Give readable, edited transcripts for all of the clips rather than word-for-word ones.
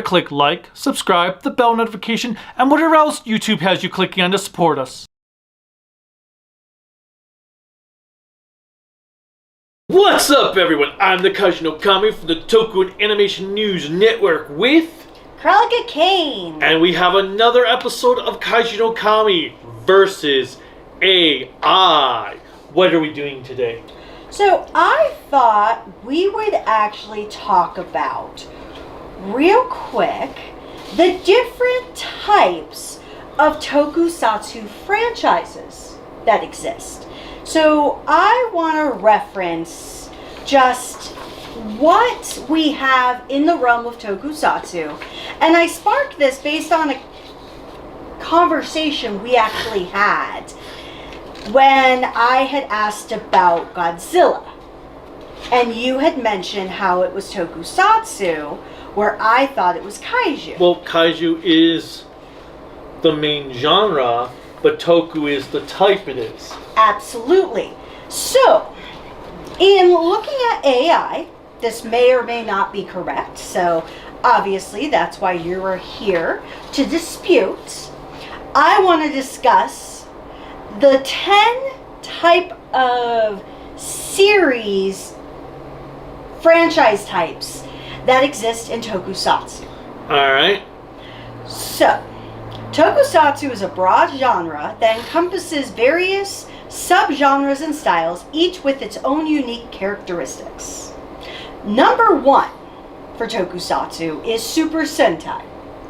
to click like, subscribe, the bell notification, and whatever else YouTube has you clicking on to support us. What's up, everyone? I'm the Kaiju Kami from the Toku Animation News Network with Cruellica Kain. And we have another episode of Kaiju no Kami versus AI. What are we doing today? So I thought we would actually talk about, real quick, the different types of tokusatsu franchises that exist. So I want to reference just what we have in the realm of tokusatsu. And I sparked this based on a conversation we actually had when I had asked about Godzilla. And you had mentioned how it was tokusatsu, where I thought it was kaiju. Well, kaiju is the main genre, but toku is the type it is. Absolutely. So, in looking at AI, this may or may not be correct. So, obviously, that's why you are here to dispute. I want to discuss the 10 type of series franchise types that exist in tokusatsu. Alright. So, tokusatsu is a broad genre that encompasses various subgenres and styles, each with its own unique characteristics. Number 1 for tokusatsu is Super Sentai.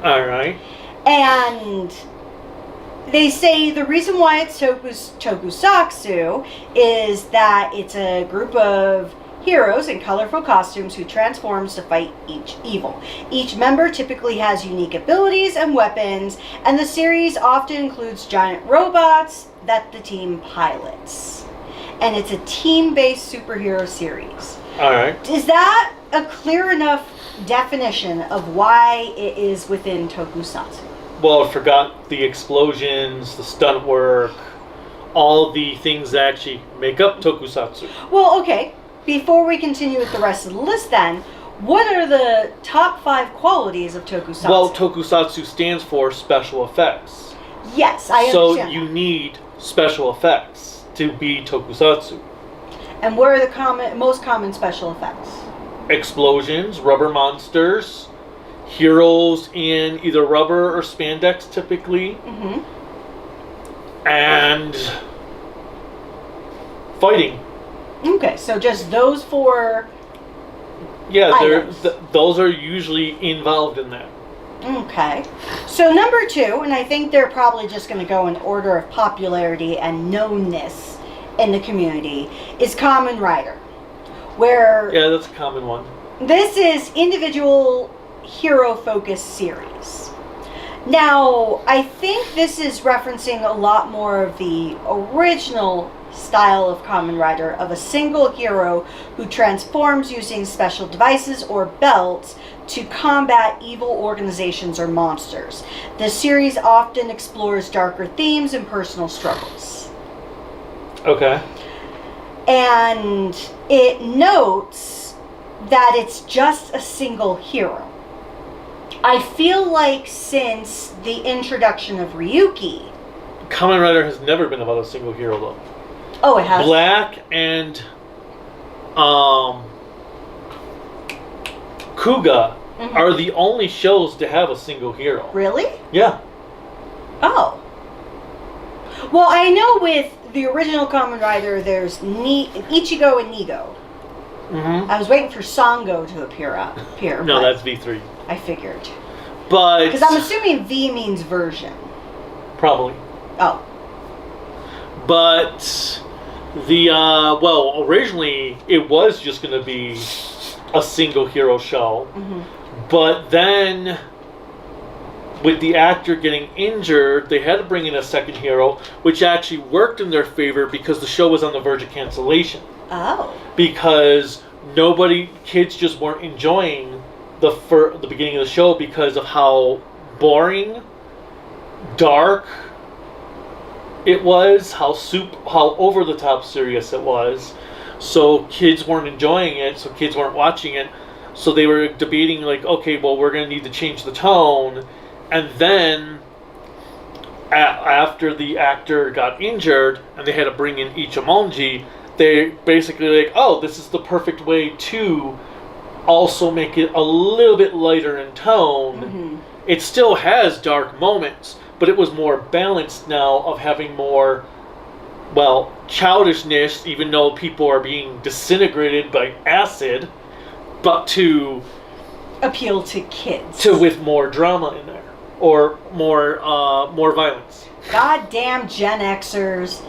Alright. And they say the reason why it's tokusatsu is that it's a group of heroes in colorful costumes who transforms to fight each evil. Each member typically has unique abilities and weapons, and the series often includes giant robots that the team pilots. And it's a team-based superhero series. Alright. Is that a clear enough definition of why it is within tokusatsu? Well, I forgot the explosions, the stunt work, all the things that actually make up tokusatsu. Well, okay. Before we continue with the rest of the list then, what are the top 5 qualities of tokusatsu? Well, tokusatsu stands for special effects. Yes, I understand. So you need special effects to be tokusatsu. And what are the most common special effects? Explosions, rubber monsters, heroes in either rubber or spandex typically, and fighting. Okay, so just those 4 Yeah, those are usually involved in that. Okay. So number 2, and I think they're probably just going to go in order of popularity and knownness in the community, is Kamen Rider. Where Yeah, that's a common one. this is individual hero-focused series. Now, I think this is referencing a lot more of the original style of Kamen Rider, of a single hero who transforms using special devices or belts to combat evil organizations or monsters. The series often explores darker themes and personal struggles. Okay. And it notes that it's just a single hero. I feel like since the introduction of Ryuki... Kamen Rider has never been about a single hero, though. Oh, it has? Black and Kuga are the only shows to have a single hero. Really? Yeah. Oh. Well, I know with the original Kamen Rider, there's Ichigo and Nigo. I was waiting for Sango to appear. No, that's V3. I figured. But... Because I'm assuming V means version. Probably. Oh. But the, well, originally it was just going to be a single hero show. But then, with the actor getting injured, they had to bring in a second hero, which actually worked in their favor because the show was on the verge of cancellation. Oh. Because kids just weren't enjoying the beginning of the show because of how boring, dark it was, how over the top serious it was. So kids weren't enjoying it, so kids weren't watching it. So they were debating, like, okay, well, we're going to need to change the tone. And then, after the actor got injured and they had to bring in Ichimonji, they basically like, oh, this is the perfect way to also make it a little bit lighter in tone. Mm-hmm. It still has dark moments, but it was more balanced now of having more, well, childishness, even though people are being disintegrated by acid, but to appeal to kids. With more drama in there. Or more violence. Goddamn Gen Xers.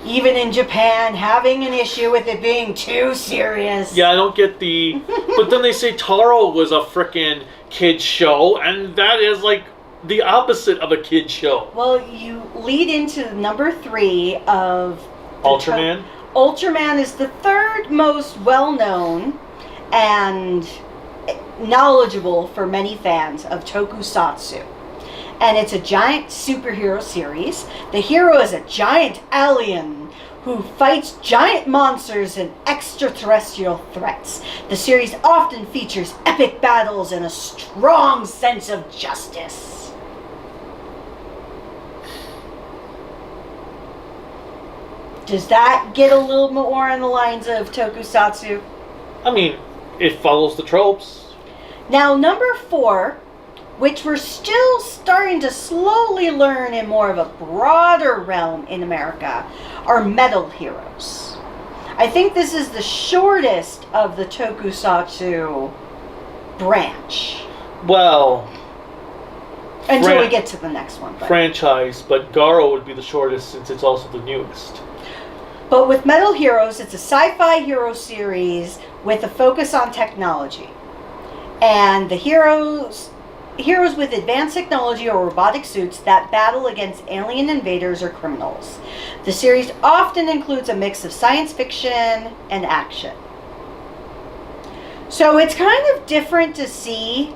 Even in Japan, having an issue with it being too serious. Yeah, I don't get the... But then they say Taro was a frickin' kid's show, and that is like the opposite of a kid's show. Well, you lead into number 3 of... Ultraman? Ultraman is the third most well-known and knowledgeable for many fans of Tokusatsu. And it's a giant superhero series. The hero is a giant alien who fights giant monsters and extraterrestrial threats. The series often features epic battles and a strong sense of justice. Does that get a little more on the lines of Tokusatsu? I mean, it follows the tropes. Now, number 4, which we're still starting to slowly learn in more of a broader realm in America, are metal heroes. I think this is the shortest of the Tokusatsu branch. Well... Until we get to the next one. Franchise, but Garo would be the shortest since it's also the newest. But with Metal Heroes, it's a sci-fi hero series with a focus on technology. And the heroes with advanced technology or robotic suits that battle against alien invaders or criminals. The series often includes a mix of science fiction and action. So it's kind of different to see.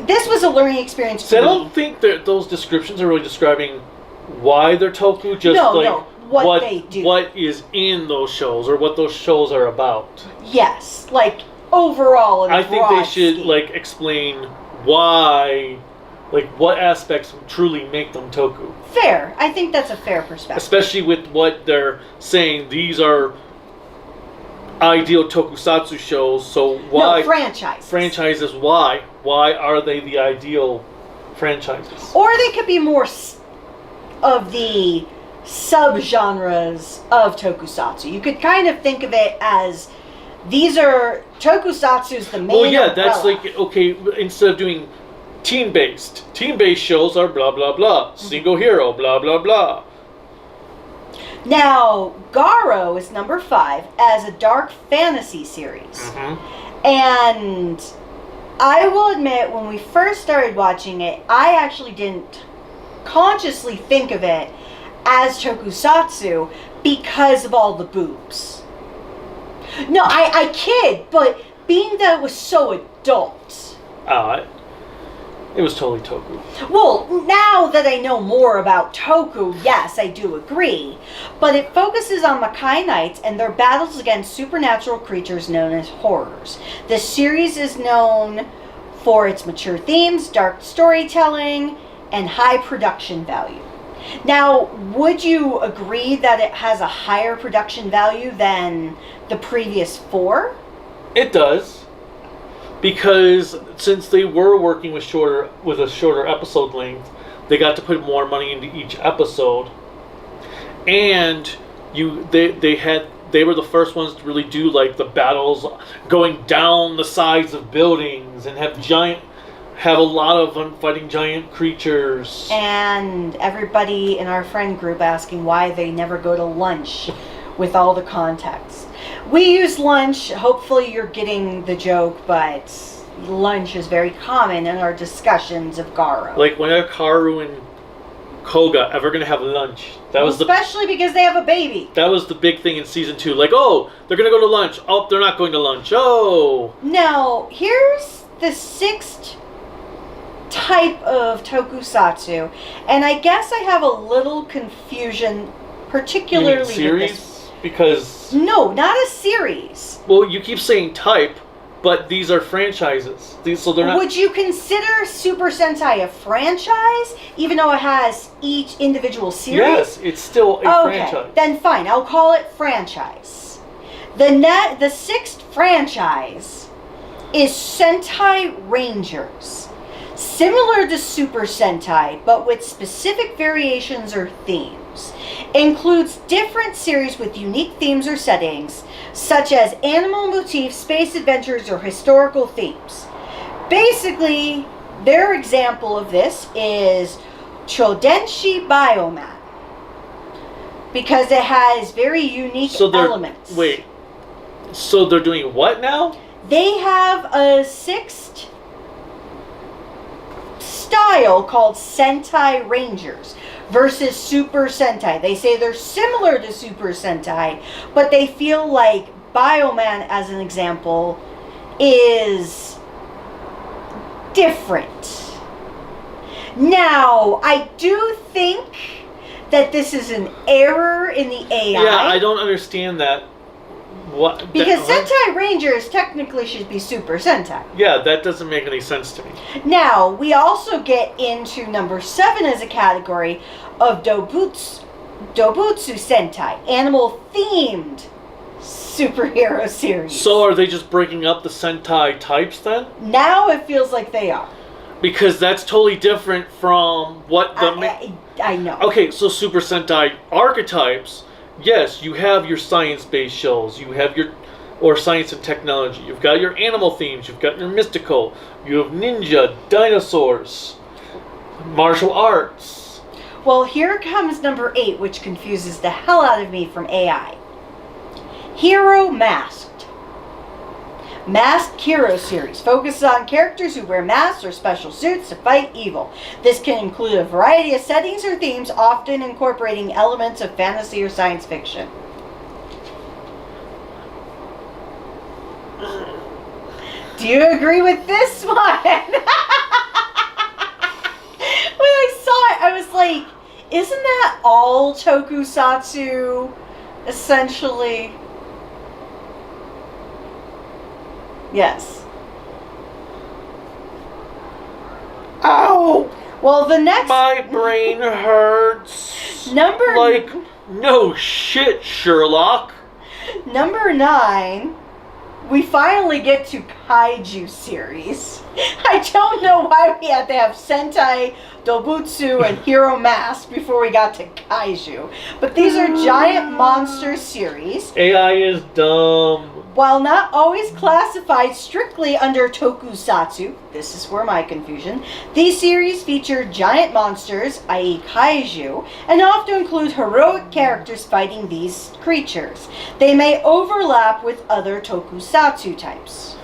This was a learning experience for me. I don't think that those descriptions are really describing why they're Toku, just what they do. What is in those shows or what those shows are about. Yes, like overall in a I think they should scheme. Explain why, what aspects truly make them Toku. Fair. I think that's a fair perspective. Especially with what they're saying, these are ideal Tokusatsu shows, so why... No, franchises. Franchises, why? Why are they the ideal franchises? Or they could be more of the subgenres of Tokusatsu. You could kind of think of it as these are Tokusatsu's the main Well, yeah, umbrella. that's okay, instead of doing team-based shows are blah, blah, blah. Mm-hmm. Single hero, blah, blah, blah. Now, Garo is number 5 as a dark fantasy series. Mm-hmm. And I will admit, when we first started watching it, I actually didn't consciously think of it as Tokusatsu because of all the boobs. No, I kid, but being that it was so adult. It was totally Toku. Well, now that I know more about Toku, yes, I do agree. But it focuses on Makai Knights and their battles against supernatural creatures known as horrors. The series is known for its mature themes, dark storytelling, and high production value. Now, would you agree that it has a higher production value than the previous 4? It does. Because since they were working with a shorter episode length, they got to put more money into each episode. And they were the first ones to really do the battles going down the sides of buildings and have a lot of them fighting giant creatures. And everybody in our friend group asking why they never go to lunch with all the context. We use lunch. Hopefully you're getting the joke, but lunch is very common in our discussions of Garo. When are Karu and Koga ever going to have lunch? Especially because they have a baby. That was the big thing in season 2. They're going to go to lunch. Oh, they're not going to lunch. Oh. Now, here's the 6th type of Tokusatsu, and I guess I have a little confusion, particularly series? with this. Because... No, not a series. Well, you keep saying type, but these are franchises. So they're not. Would you consider Super Sentai a franchise, even though it has each individual series? Yes, it's still a franchise. Then fine, I'll call it franchise. The sixth franchise is Sentai Rangers. Similar to Super Sentai, but with specific variations or themes. Includes different series with unique themes or settings, such as animal motifs, space adventures, or historical themes. Basically, their example of this is Chodenshi Bioman. Because it has very unique elements. Wait, so they're doing what now? They have a sixth style called Sentai Rangers versus Super Sentai. They say they're similar to Super Sentai, but they feel like Bioman, as an example, is different. Now, I do think that this is an error in the AI. Yeah, I don't understand that. What? Because Sentai Rangers technically should be Super Sentai. Yeah, that doesn't make any sense to me. Now, we also get into number 7 as a category of Dobutsu Sentai, animal-themed superhero series. So are they just breaking up the Sentai types then? Now it feels like they are. Because that's totally different from what the... I know. Okay, so Super Sentai archetypes... Yes, you have your science-based shows. You have or science and technology. You've got your animal themes. You've got your mystical. You have ninja, dinosaurs, martial arts. Well, here comes number 8, which confuses the hell out of me from AI. Hero Masked. Masked Hero series focuses on characters who wear masks or special suits to fight evil. This can include a variety of settings or themes, often incorporating elements of fantasy or science fiction. Do you agree with this one? When I saw it, I was like, isn't that all tokusatsu, essentially? Yes. Ow! Well, the next... My brain hurts. Number... no shit, Sherlock. Number 9, we finally get to Kaiju series. I don't know why we had to have Sentai, Dobutsu, and Hero Mask before we got to Kaiju. But these are giant monster series. AI is dumb. While not always classified strictly under tokusatsu, this is where my confusion, these series feature giant monsters, i.e. kaiju, and often include heroic characters fighting these creatures. They may overlap with other tokusatsu types.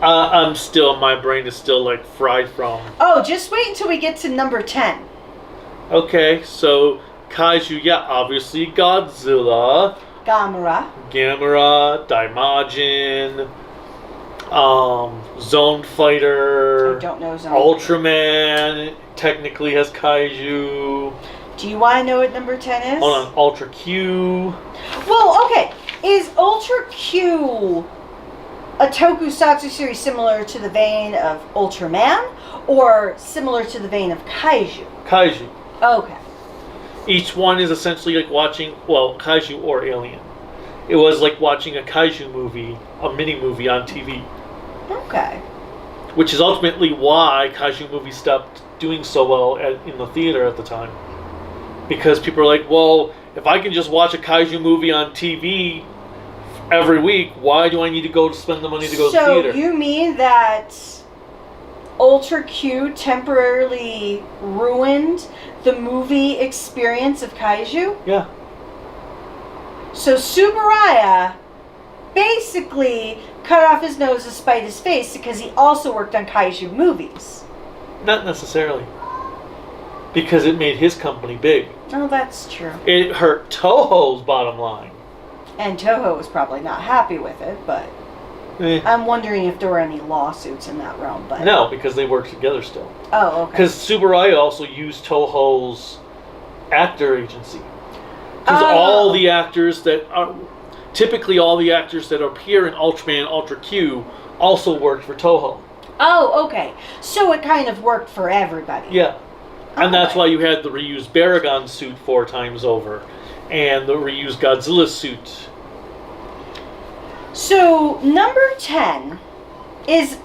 My brain is still like fried from... Oh, just wait until we get to number 10. Okay, so kaiju, yeah, obviously Godzilla... Gamera, Daimajin, Zone Fighter. I don't know Zone Ultraman technically has kaiju. Do you want to know what number 10 is? Hold on, Ultra Q. Well, okay. Is Ultra Q a tokusatsu series similar to the vein of Ultraman or similar to the vein of Kaiju? Kaiju. Okay. Each one is essentially like watching, well, Kaiju or Alien. It was like watching a Kaiju movie, a mini movie on TV. Okay. Which is ultimately why Kaiju movies stopped doing so well in the theater at the time. Because people are like, well, if I can just watch a Kaiju movie on TV every week, why do I need to go spend the money to go to the theater? So you mean that Ultra Q temporarily ruined the movie experience of Kaiju? Yeah. So Tsuburaya basically cut off his nose to spite his face because he also worked on Kaiju movies. Not necessarily. Because it made his company big. Oh, that's true. It hurt Toho's bottom line. And Toho was probably not happy with it, but I'm wondering if there were any lawsuits in that realm. But no, because they work together still. Oh, okay. Because Tsuburaya also used Toho's actor agency. Because all the actors that are... typically all the actors that appear in Ultraman and Ultra Q also worked for Toho. Oh, okay. So it kind of worked for everybody. Yeah. And that's Okay. why you had the reused Baragon suit 4 times over. And the reused Godzilla suit. So, number 10 is...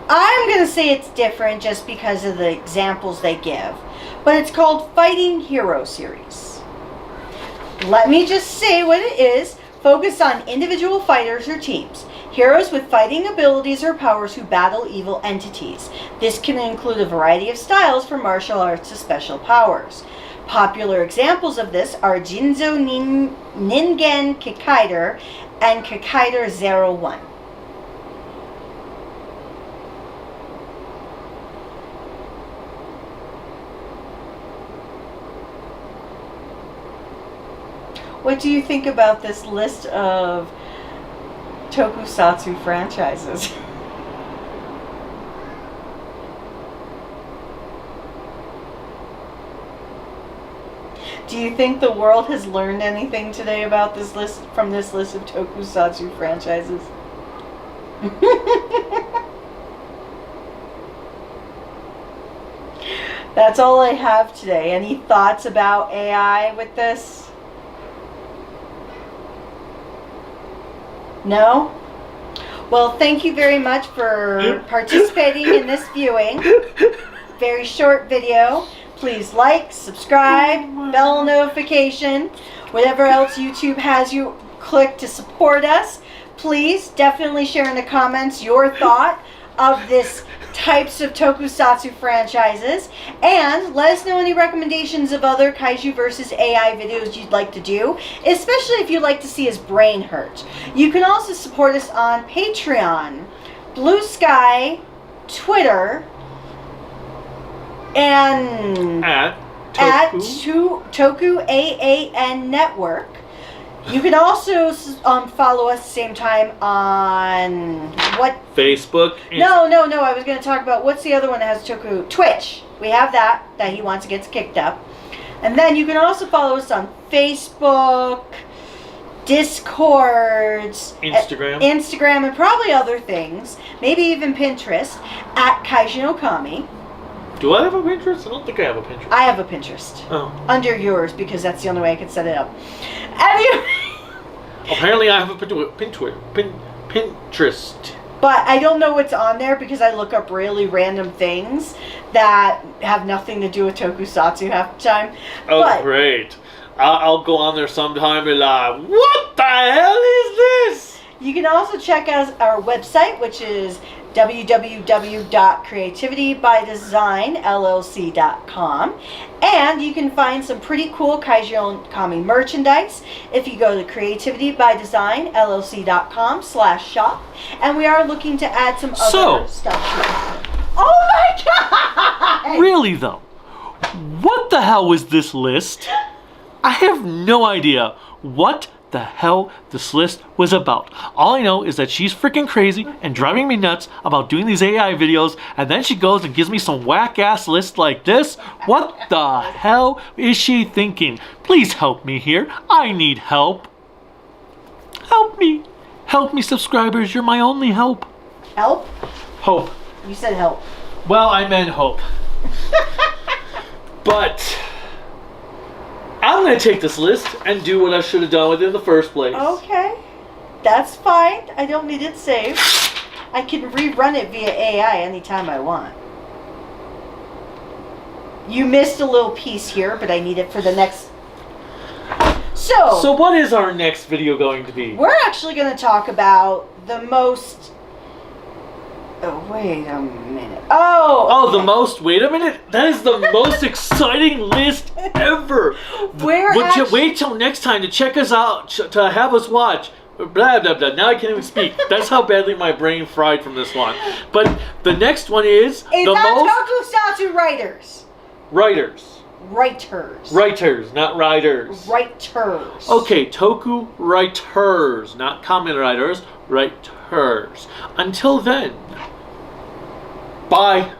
I'm going to say it's different just because of the examples they give. But it's called Fighting Hero Series. Let me just say what it is. Focused on individual fighters or teams. Heroes with fighting abilities or powers who battle evil entities. This can include a variety of styles from martial arts to special powers. Popular examples of this are Jinzo Ningen Kikaider and Kikaider 01. What do you think about this list of Tokusatsu franchises? Do you think the world has learned anything today about this list from this list of Tokusatsu franchises? That's all I have today. Any thoughts about AI with this? No? Well, thank you very much for participating in this viewing. Very short video. Please like, subscribe, bell notification, whatever else YouTube has you click to support us. Please definitely share in the comments your thought of this types of Tokusatsu franchises, and let us know any recommendations of other Kaiju versus AI videos you'd like to do, especially if you'd like to see his brain hurt. You can also support us on Patreon, Bluesky, Twitter, and At Toku AAN Network. You can also follow us same time on what? Facebook. No. I was going to talk about what's the other one that has Toku? Twitch. We have that he wants to get kicked up. And then you can also follow us on Facebook, Discords, Instagram, and probably other things. Maybe even Pinterest at Kaiju no Kami. Do I have a Pinterest? I don't think I have a Pinterest. I have a Pinterest. Oh. Under yours, because that's the only way I can set it up. Anyway. Apparently I have a Pinterest. But I don't know what's on there because I look up really random things that have nothing to do with Tokusatsu half the time. Oh, but, great. I'll go on there sometime and what the hell is this? You can also check out our website, which is www.creativitybydesignllc.com, and you can find some pretty cool Kaiju no Kami merchandise if you go to creativitybydesignllc.com/shop, and we are looking to add some other stuff to it. Oh my god! Really though, what the hell was this list? I have no idea what the hell this list was about. All I know is that she's freaking crazy and driving me nuts about doing these AI videos, and then she goes and gives me some whack-ass list like this. What the hell is she thinking? Please help me here. I need help. Help me. Help me, subscribers. You're my only help. Help? Hope. You said help. Well, I meant hope. But I'm going to take this list and do what I should have done with it in the first place. Okay. That's fine. I don't need it saved. I can rerun it via AI anytime I want. You missed a little piece here, but I need it for the next... So what is our next video going to be? We're actually going to talk about the most... Oh, wait a minute. Oh, the most... Wait a minute. That is the most exciting list ever. Wait till next time to check us out, to have us watch. Blah, blah, blah. Now I can't even speak. That's how badly my brain fried from this one. But the next one is the most... Tokusatsu writers. Writers, not writers. Writers. Okay, Toku writers, not comment writers, writers. Until then, bye.